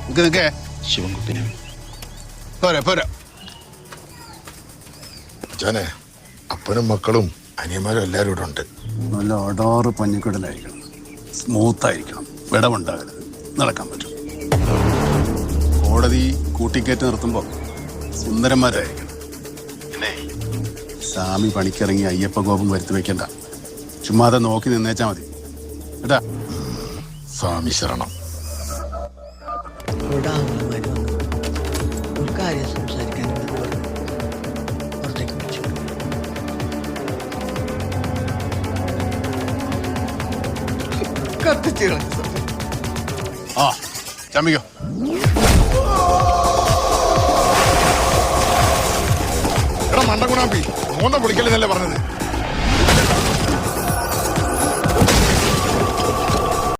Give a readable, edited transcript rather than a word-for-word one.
നിക്കേ ശിവൻകുട്ടിനെ പോരാ പോരാ. ജാനെ, അപ്പനും മക്കളും അനിയന്മാരും എല്ലാവരും ഇവിടെ ഉണ്ട്. നല്ല അടാറ് പഞ്ഞിക്കടലായിരിക്കണം, സ്മൂത്തായിരിക്കണം, വിടവുണ്ടാകരുത്, നടക്കാൻ പറ്റും. കോടതി കൂട്ടിക്കയറ്റി നിർത്തുമ്പോൾ സുന്ദരന്മാരായിരിക്കണം. പിന്നെ സ്വാമി പണിക്കിറങ്ങി അയ്യപ്പ കോപം വരുത്തി വെക്കണ്ട, ചുമ്മാതെ നോക്കി നിന്നേച്ചാ മതി കേട്ടാ. സ്വാമി ശരണം. ഒരു കാര്യം സംസാരിക്കാൻ പുറത്തേക്ക് വിളിച്ചു. കത്തിച്ചു ആ ചമ്മിക്കോ. എടാ മണ്ടകുണാമ്പി, മോന്ത പൊളിക്കലെന്നല്ലേ പറഞ്ഞത്?